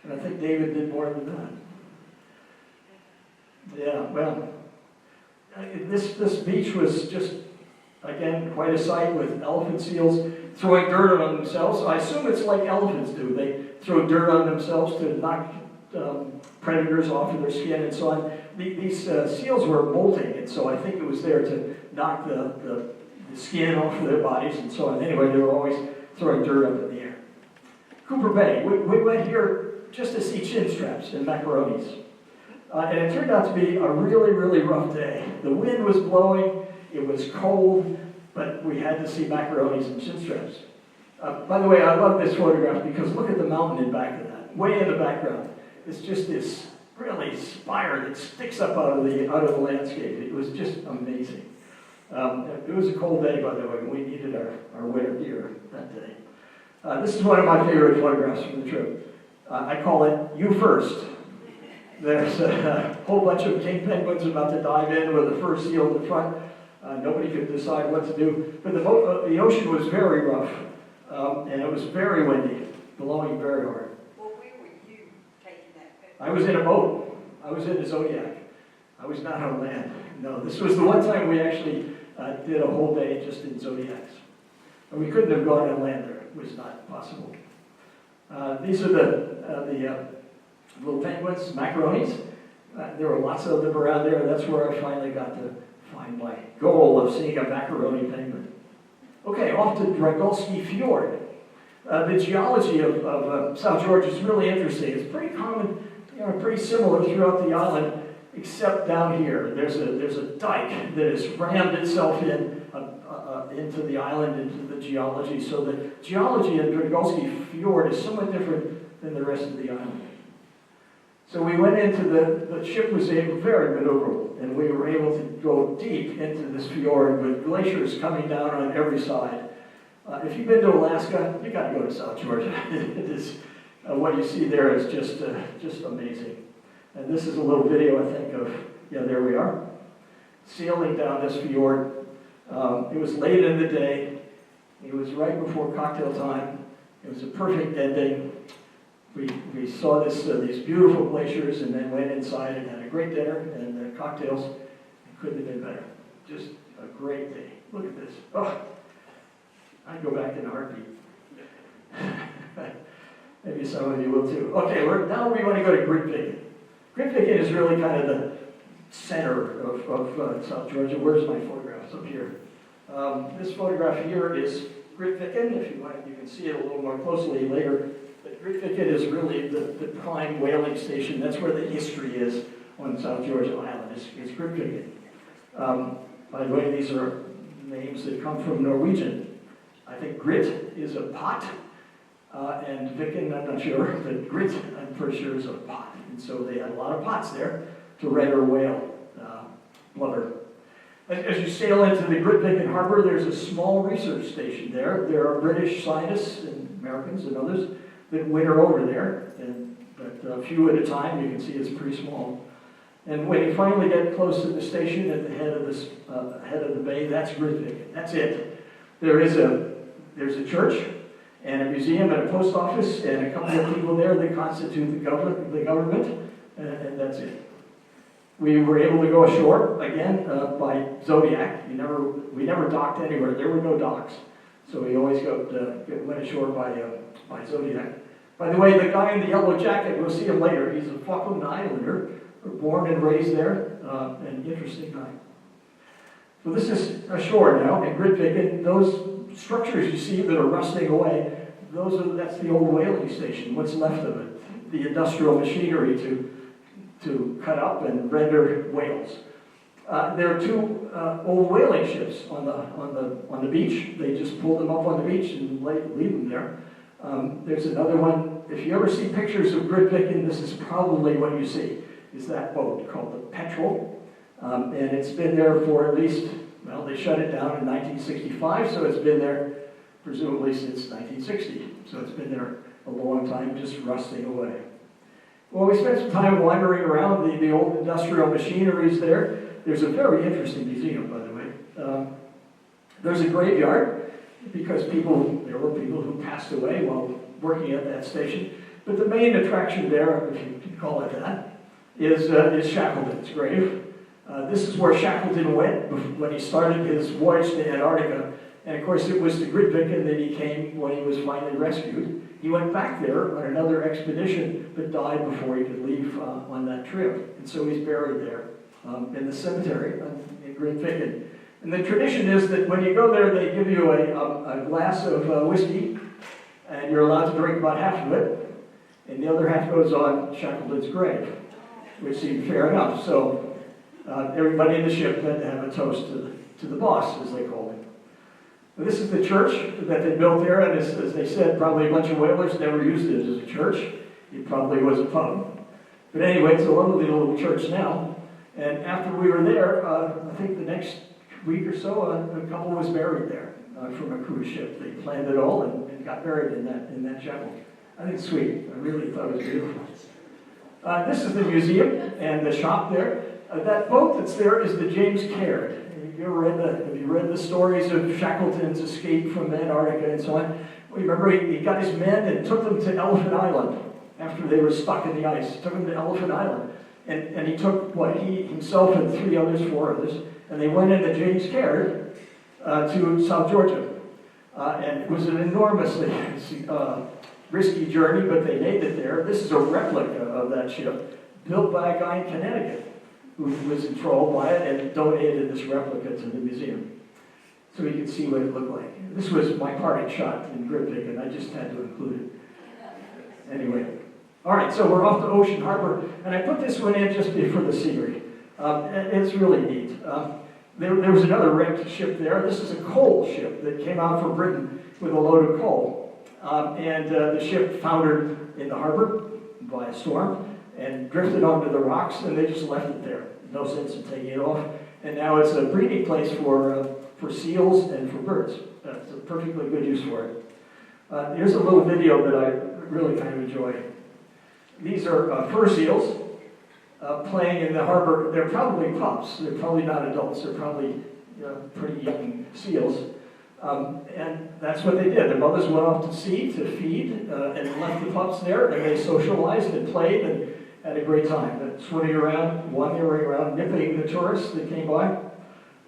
And I think David did more than that. Yeah, well, this beach was just, again, quite a sight with elephant seals throwing dirt on themselves. So I assume it's like elephants do. They throw dirt on themselves to knock predators off of their skin and so on. These seals were molting, and so I think it was there to knock the skin off of their bodies and so on. Anyway, they were always throwing dirt up in the air. Cooper Bay. We went here just to see chin straps and macaronis. And it turned out to be a really, really rough day. The wind was blowing, it was cold, but we had to see macaronis and chin straps. By the way, I love this photograph because look at the mountain in back of that, way in the background. It's just this really spire that sticks up out of the landscape. It was just amazing. It was a cold day, by the way, and we needed our winter gear that day. This is one of my favorite photographs from the trip. I call it "You First." There's a whole bunch of king penguins about to dive in with a fur seal in the front. Nobody could decide what to do. But the ocean was very rough, and it was very windy, blowing very hard. Well, where were you taking that picture? I was in a boat. I was in the Zodiac. I was not on land. No, this was the one time we actually did a whole day just in Zodiacs. And we couldn't have gone on land there. It was not possible. These are the little penguins, macaronis. There were lots of them around there. That's where I finally got to find my goal of seeing a macaroni penguin. Okay, off to Dragulski Fjord. The geology of South Georgia is really interesting. It's pretty common, pretty similar throughout the island, except down here. There's a dike that has rammed itself into the island, into the geology. So the geology in Dragulski Fjord is somewhat different than the rest of the island. So we went into the ship was very maneuverable, and we were able to go deep into this fjord with glaciers coming down on every side. If you've been to Alaska, you got to go to South Georgia. It is what you see there is just amazing. And this is a little video, I think, of there we are, sailing down this fjord. It was late in the day. It was right before cocktail time. It was a perfect ending. We saw these beautiful glaciers and then went inside and had a great dinner and cocktails. It couldn't have been better. Just a great day. Look at this. Oh, I'd go back in a heartbeat. Maybe some of you will too. Okay, now we want to go to Grytviken. Grytviken is really kind of the center of South Georgia. Where's my photographs? Up here. This photograph here is Grytviken. If you want, you can see it a little more closely later. But Grytviken is really the prime whaling station. That's where the history is on South Georgia Island, is Grytviken. By the way, these are names that come from Norwegian. I think grit is a pot, and Viken, I'm not sure, but grit, I'm pretty sure, is a pot. And so they had a lot of pots there to render whale blubber. As you sail into the Grytviken harbor, there's a small research station there. There are British scientists and Americans and others that winter over there, but a few at a time. You can see it's pretty small. And when you finally get close to the station at the head of the bay, that's Grytviken. That's it. There's a church and a museum and a post office and a couple of people there that constitute the government, and that's it. We were able to go ashore again by Zodiac. We never docked anywhere. There were no docks, so we always went ashore by by zodiac. By the way, the guy in the yellow jacket, we'll see him later, he's a Falkland Islander, born and raised there, an interesting guy. So this is ashore now in Grytvik, and those structures you see that are rusting away, that's the old whaling station, what's left of it. The industrial machinery to cut up and render whales. There are two old whaling ships on the beach. They just pulled them up on the beach and leave them there. There's another one. If you ever see pictures of Grytvik, and this is probably what you see, is that boat called the Petrel. And it's been there for at least, well, they shut it down in 1965, so it's been there presumably since 1960. So it's been there a long time, just rusting away. Well, we spent some time wandering around the old industrial machineries there. There's a very interesting museum, by the way. There's a graveyard, because there were people who passed away while working at that station. But the main attraction there, if you can call it that, is Shackleton's grave. This is where Shackleton went when he started his voyage to Antarctica. And of course, it was to Grytvik that he came when he was finally rescued. He went back there on another expedition, but died before he could leave on that trip. And so he's buried there in the cemetery in Grytvik. And the tradition is that when you go there, they give you a glass of whiskey, and you're allowed to drink about half of it, and the other half goes on Shackleton's grave, which seemed fair enough. So everybody in the ship had to have a toast to the boss, as they called him. Now, this is the church that they built there, and as they said, probably a bunch of whalers never used it as a church. It probably was a pub. But anyway, it's a lovely little church now. And after we were there, I think the next week or so, a couple was married there from a cruise ship. They planned it all and got married in that chapel. I think it's sweet. I really thought it was beautiful. This is the museum and the shop there. That boat that's there is the James Caird. Have you read the stories of Shackleton's escape from Antarctica and so on? Well, you remember he got his men and took them to Elephant Island after they were stuck in the ice. He took them to Elephant Island. And he took, he himself and four others, and they went in the James Caird to South Georgia. And it was an enormously risky journey, but they made it there. This is a replica of that ship, built by a guy in Connecticut who was enthralled by it and donated this replica to the museum. So you can see what it looked like. This was my parting shot in Grytvik, and I just had to include it. Anyway. All right, so we're off to Ocean Harbor, and I put this one in just for the scenery. It's really neat. There was another wrecked ship there. This is a coal ship that came out from Britain with a load of coal. And the ship foundered in the harbor by a storm and drifted onto the rocks, and they just left it there. No sense in taking it off. And now it's a breeding place for seals and for birds. That's a perfectly good use for it. Here's a little video that I really kind of enjoy. These are fur seals playing in the harbor. They're probably pups. They're probably not adults. They're probably pretty young seals. And that's what they did. Their mothers went off to sea to feed and left the pups there, and they socialized and played and had a great time. Swimming around, wandering around, nipping the tourists that came by,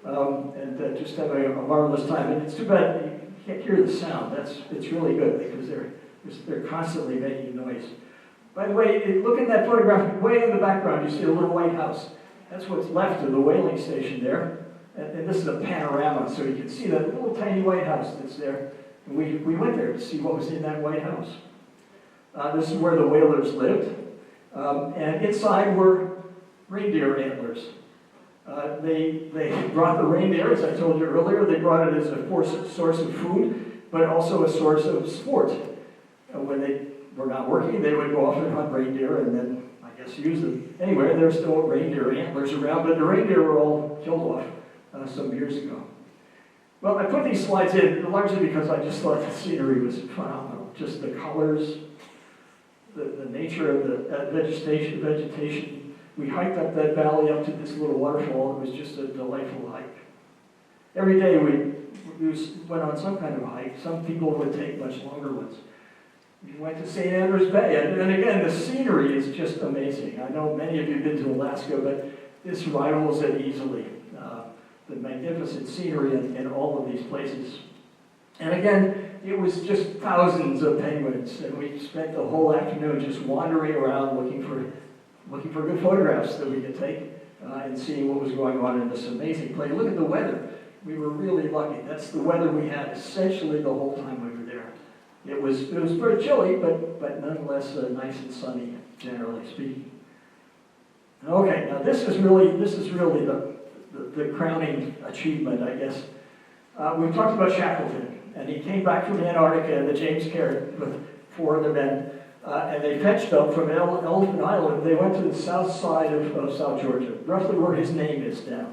and just having a marvelous time. And it's too bad you can't hear the sound. It's really good because they're constantly making noise. By the way, look at that photograph. Way in the background, you see a little white house. That's what's left of the whaling station there. And this is a panorama, so you can see that little tiny white house that's there. And we went there to see what was in that white house. This is where the whalers lived. And inside were reindeer antlers. They brought the reindeer, as I told you earlier. They brought it as a source of food, but also a source of sport. When they were not working, they would go off and hunt reindeer and then, I guess, use them. Anyway, there's still reindeer antlers around, but the reindeer were all killed off some years ago. Well, I put these slides in largely because I just thought the scenery was phenomenal. Just the colors, the nature of the vegetation. We hiked up that valley up to this little waterfall. It was just a delightful hike. Every day we went on some kind of a hike. Some people would take much longer ones. We went to St. Andrews Bay, and again, the scenery is just amazing. I know many of you have been to Alaska, but this rivals it easily. The magnificent scenery in all of these places. And again, it was just thousands of penguins, and we spent the whole afternoon just wandering around looking for good photographs that we could take and seeing what was going on in this amazing place. Look at the weather. We were really lucky. That's the weather we had essentially the whole time we were there. It was pretty chilly, but nonetheless nice and sunny, generally speaking. Okay, now this is really the crowning achievement, I guess. We've talked about Shackleton, and he came back from Antarctica in the James Caird with 4 other men, and they fetched up from Elephant Island. They went to the south side of South Georgia, roughly where his name is now.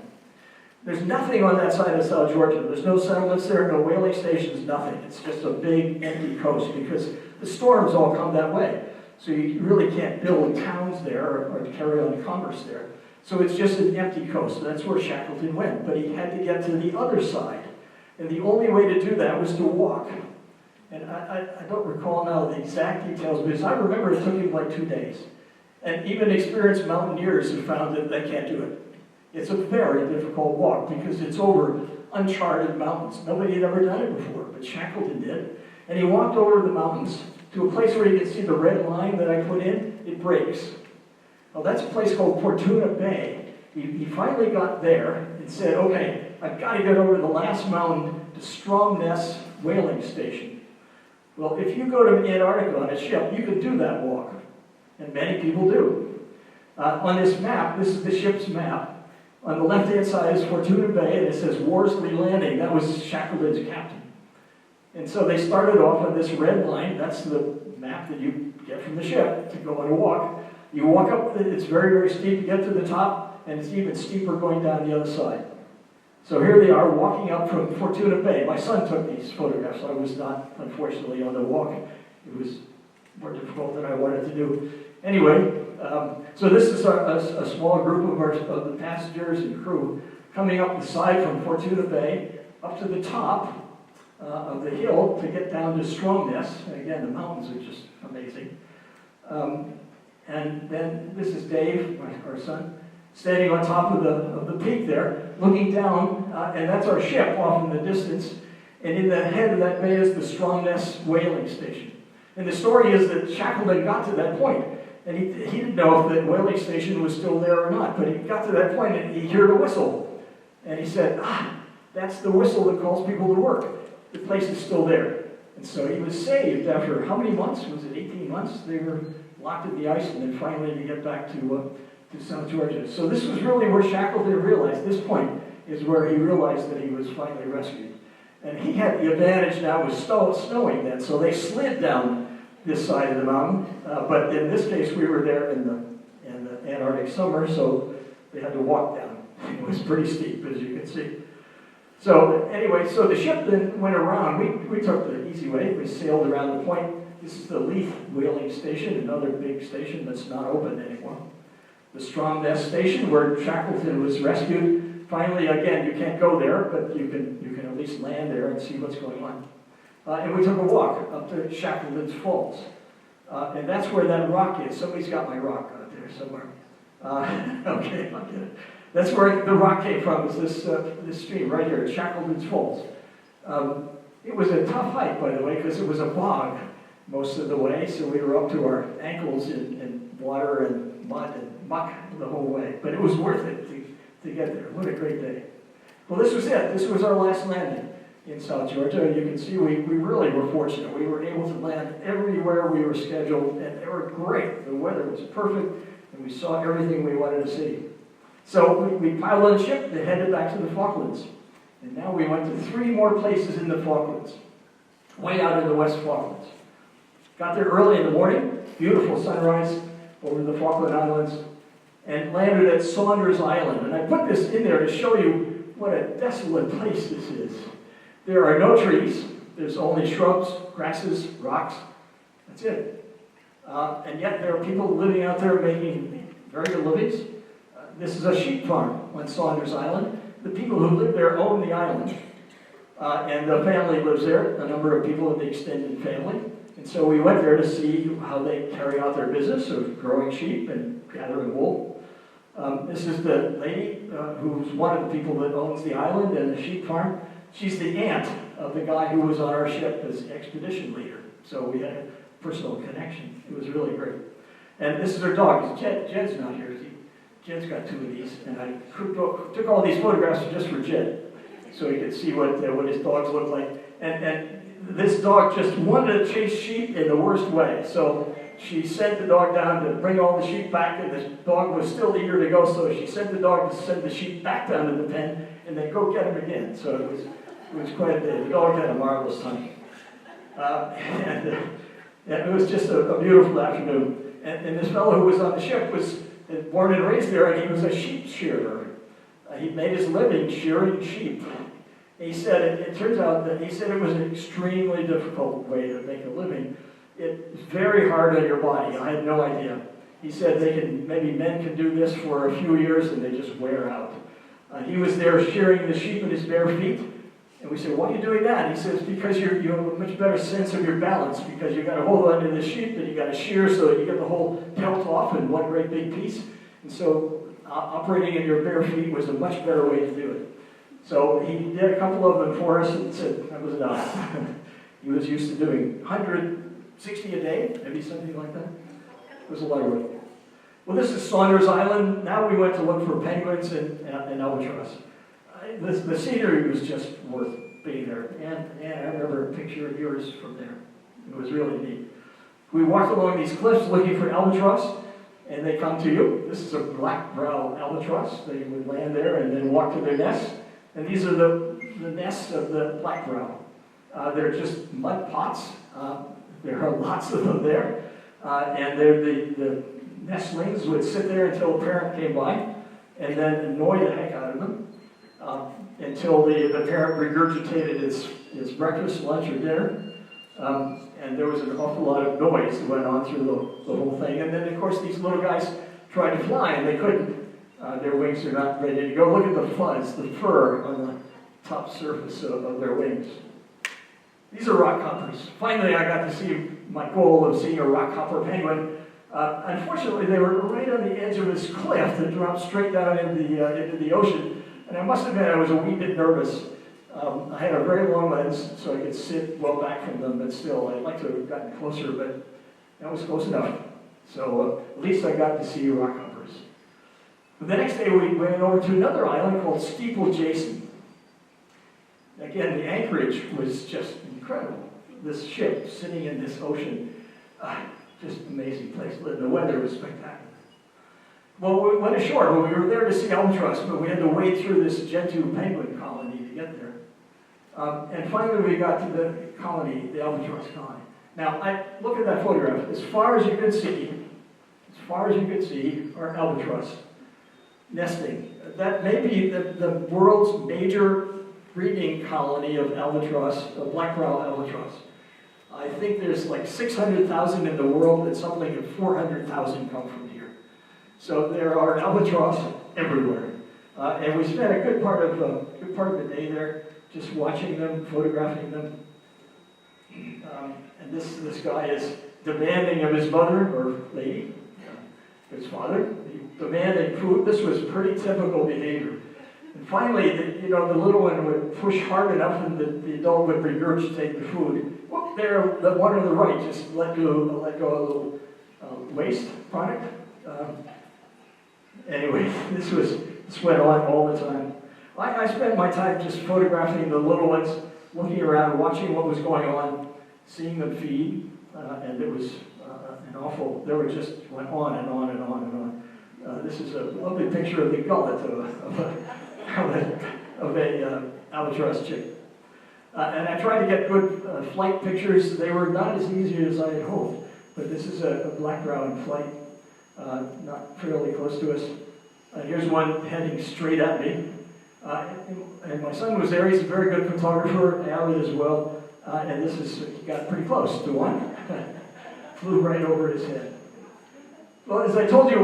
There's nothing on that side of South Georgia. There's no settlements there, no whaling stations, nothing. It's just a big empty coast because the storms all come that way. So you really can't build towns there or carry on commerce there. So it's just an empty coast. That's where Shackleton went. But he had to get to the other side. And the only way to do that was to walk. And I don't recall now the exact details, because I remember it took him like 2 days. And even experienced mountaineers have found that they can't do it. It's a very difficult walk because it's over uncharted mountains. Nobody had ever done it before, but Shackleton did. And he walked over the mountains to a place where you can see the red line that I put in. It breaks. Well, that's a place called Fortuna Bay. He finally got there and said, okay, I've got to get over the last mountain to Stromness whaling station. Well, if you go to Antarctica on a ship, you can do that walk. And many people do. On this map, this is the ship's map. On the left-hand side is Fortuna Bay, and it says Worsley Landing. That was Shackleton's captain. And so they started off on this red line. That's the map that you get from the ship to go on a walk. You walk up, it's very, very steep. You get to the top, and it's even steeper going down the other side. So here they are walking up from Fortuna Bay. My son took these photographs. I was not, unfortunately, on the walk. It was more difficult than I wanted to do. Anyway, so this is a small group of the passengers and crew coming up the side from Fortuna Bay up to the top of the hill to get down to Stromness. And again, the mountains are just amazing. And then this is Dave, our son, standing on top of the peak there, looking down, and that's our ship off in the distance. And in the head of that bay is the Stromness whaling station. And the story is that Shackleton got to that point, and he didn't know if the whaling station was still there or not, but he got to that point and he heard a whistle. And he said, that's the whistle that calls people to work. The place is still there. And so he was saved after how many months? Was it 18 months? They were locked in the ice, and then finally to get back to South Georgia. So this was really where Shackleton realized, this point is where he realized that he was finally rescued. And he had the advantage now with snowing then, so they slid down this side of the mountain. But in this case, we were there in the Antarctic summer, so they had to walk down. It was pretty steep, as you can see. So anyway, so the ship then went around. We took the easy way. We sailed around the point. This is the Leith whaling station, another big station that's not open anymore. The Stromness station, where Shackleton was rescued. Finally, again, you can't go there, but you can at least land there and see what's going on. And we took a walk up to Shackleton's Falls. And that's where that rock is. Somebody's got my rock out there somewhere. Okay, I'll get it. That's where the rock came from, is this stream right here, Shackleton's Falls. It was a tough hike, by the way, because it was a bog most of the way, so we were up to our ankles in water and mud and muck the whole way. But it was worth it to get there. What a great day. Well, this was it. This was our last landing in South Georgia. You can see we really were fortunate. We were able to land everywhere we were scheduled, and they were great. The weather was perfect, and we saw everything we wanted to see. So we piled on a ship and headed back to the Falklands. And now we went to 3 more places in the Falklands, way out in the West Falklands. Got there early in the morning, beautiful sunrise over the Falkland Islands, and landed at Saunders Island. And I put this in there to show you what a desolate place this is. There are no trees. There's only shrubs, grasses, rocks. That's it. And yet there are people living out there making very good livings. This is a sheep farm on Saunders Island. The people who live there own the island. And the family lives there, a number of people in the extended family. And so we went there to see how they carry out their business of growing sheep and gathering wool. This is the lady who's one of the people that owns the island and the sheep farm. She's the aunt of the guy who was on our ship as expedition leader. So we had a personal connection. It was really great. And this is her dog. Jed's not here. Jed's got 2 of these. And I took all these photographs just for Jed, so he could see what his dogs look like. And this dog just wanted to chase sheep in the worst way. So she sent the dog down to bring all the sheep back, and the dog was still eager to go, so she sent the dog to send the sheep back down to the pen, and then go get him again. So it was quite a day. The dog had a marvelous time. And it was just a beautiful afternoon. And this fellow who was on the ship was born and raised there, and he was a sheep shearer. He made his living shearing sheep. He said, it turns out that he said it was an extremely difficult way to make a living. It's very hard on your body. I had no idea. He said maybe men can do this for a few years and they just wear out. He was there shearing the sheep with his bare feet. And we said, why are you doing that? He says, because you have a much better sense of your balance, because you've got to hold on to the sheep and you've got to shear so that you get the whole pelt off in one great big piece. And so operating in your bare feet was a much better way to do it. So he did a couple of them for us and said that was enough. He was used to doing 160 a day, maybe something like that. It was a lot of work. Well, this is Saunders Island. Now we went to look for penguins and albatross. The scenery was just worth being there. And I remember a picture of yours from there. It was really neat. We walked along these cliffs looking for albatross, and they come to you. This is a black-browed albatross. They would land there and then walk to their nests. And these are the nests of the black-brow. They're just mud pots. There are lots of them there. And the nestlings would sit there until a parent came by and then annoy the heck out of them until the parent regurgitated his breakfast, lunch, or dinner. And there was an awful lot of noise that went on through the whole thing. And then, of course, these little guys tried to fly, and they couldn't. Their wings are not ready to go. Look at the fuzz, the fur on the top surface of their wings. These are rockhoppers. Finally, I got to see my goal of seeing a rockhopper penguin. Unfortunately, they were right on the edge of this cliff that dropped straight down into the ocean. And I must admit, I was a wee bit nervous. I had a very long lens, so I could sit well back from them, but still, I'd like to have gotten closer, but that was close enough. So at least I got to see rockhoppers. The next day, we went over to another island called Steeple Jason. Again, the anchorage was just incredible. This ship sitting in this ocean, just amazing place. The weather was spectacular. Well, we went ashore. Well, we were there to see albatross, but we had to wade through this Gentoo penguin colony to get there. And finally, we got to the colony, the albatross colony. Now, look at that photograph. As far as you could see, are albatross nesting. That may be the world's major breeding colony of albatross, black-browed albatross. I think there's like 600,000 in the world, and something like 400,000 come from here. So there are albatross everywhere. And we spent a good part of the day there just watching them, photographing them. And this guy is demanding of his mother, or lady, his father, demanding food. This was pretty typical behavior. And finally, the little one would push hard enough, and the adult would regurgitate the food. Well, there, the one on the right just let go a little waste product. Anyway, this went on all the time. I spent my time just photographing the little ones, looking around, watching what was going on, seeing them feed, and it was an awful. There were just went on and on and on and on. This is a lovely picture of the gullet of a albatross chick. And I tried to get good flight pictures. They were not as easy as I had hoped, but this is a black-browed in flight, not fairly close to us. Here's one heading straight at me. And my son was there. He's a very good photographer, avid as well. And he got pretty close to one. Flew right over his head. Well, as I told you,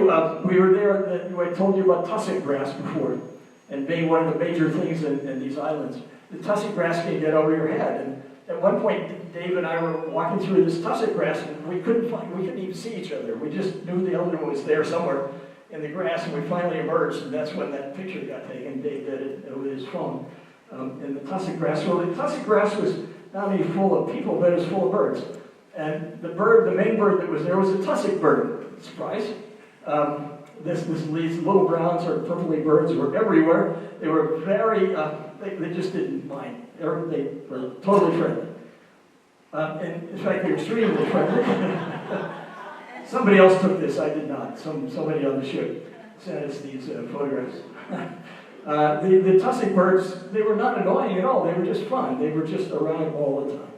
we were there, I told you about tussock grass before, and being one of the major things in these islands. The tussock grass can get over your head. And at one point, Dave and I were walking through this tussock grass, and we couldn't even see each other. We just knew the other one was there somewhere in the grass, and we finally emerged, and that's when that picture got taken. Dave did it with his phone. in the tussock grass. Well, the tussock grass was not only full of people, but it was full of birds. And the main bird that was there was a tussock bird. Surprise. These little browns or purpley birds were everywhere. They were very, they just didn't mind. They were totally friendly. And in fact, they were extremely friendly. Somebody else took this, I did not. Somebody on the ship sent us these photographs. The tussock birds, they were not annoying at all. They were just fun. They were just around all the time.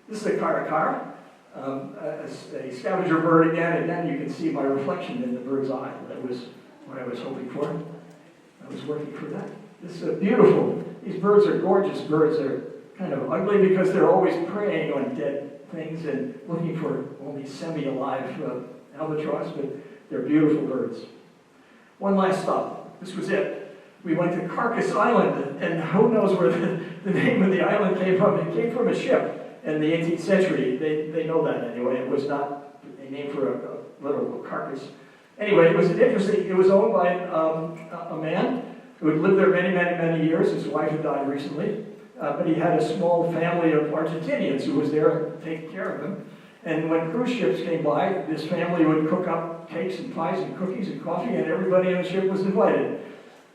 This is a caracar, a scavenger bird again. Again, you can see my reflection in the bird's eye. That was what I was hoping for. I was working for that. This is beautiful. These birds are gorgeous birds. They're kind of ugly because they're always preying on dead things and looking for only semi-alive albatross, but they're beautiful birds. One last stop. This was it. We went to Carcass Island, and who knows where the name of the island came from. It came from a ship in the 18th century. They know that anyway. It was not a name for a literal carcass. Anyway, it was owned by a man who had lived there many, many, many years. His wife had died recently. But he had a small family of Argentinians who was there taking care of him. And when cruise ships came by, this family would cook up cakes and pies and cookies and coffee, and everybody on the ship was invited.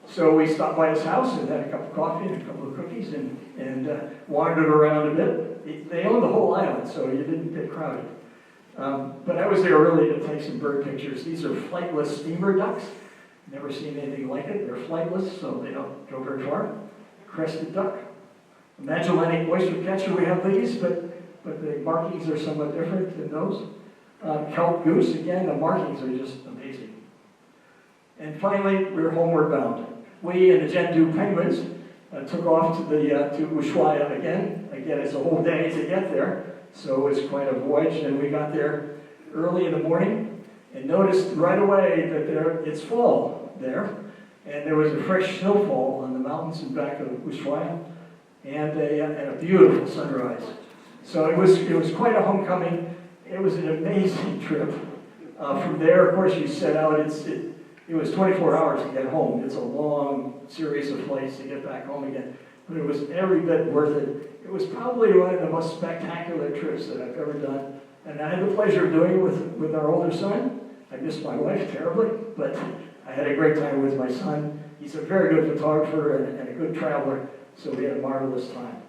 So we stopped by his house and had a cup of coffee and a couple of cookies and wandered around a bit. They owned the whole island, so you didn't get crowded. But I was there early to take some bird pictures. These are flightless steamer ducks. Never seen anything like it. They're flightless, so they don't go very far. Crested duck. Magellanic oyster catcher, we have these, but the markings are somewhat different than those. Kelp goose, again, the markings are just amazing. And finally, we're homeward bound. We and the Gentoo penguins took off to Ushuaia again. Again, it's a whole day to get there, so it was quite a voyage. And we got there early in the morning and noticed right away that it's fall there, and there was a fresh snowfall on the mountains in back of Ushuaia. And a beautiful sunrise. So it was quite a homecoming. It was an amazing trip. From there, of course, you set out. It was 24 hours to get home. It's a long series of flights to get back home again. But it was every bit worth it. It was probably one of the most spectacular trips that I've ever done. And I had the pleasure of doing it with our older son. I missed my wife terribly, but I had a great time with my son. He's a very good photographer and a good traveler. So we had a marvelous time.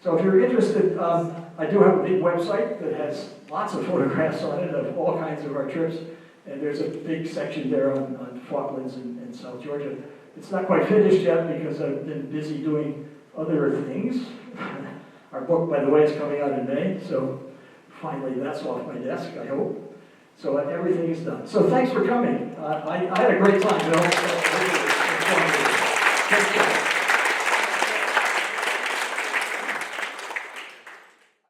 So if you're interested, I do have a big website that has lots of photographs on it of all kinds of our trips. And there's a big section there on Falklands and South Georgia. It's not quite finished yet because I've been busy doing other things. Our book, by the way, is coming out in May. So finally that's off my desk, I hope. So everything is done. So thanks for coming. I had a great time.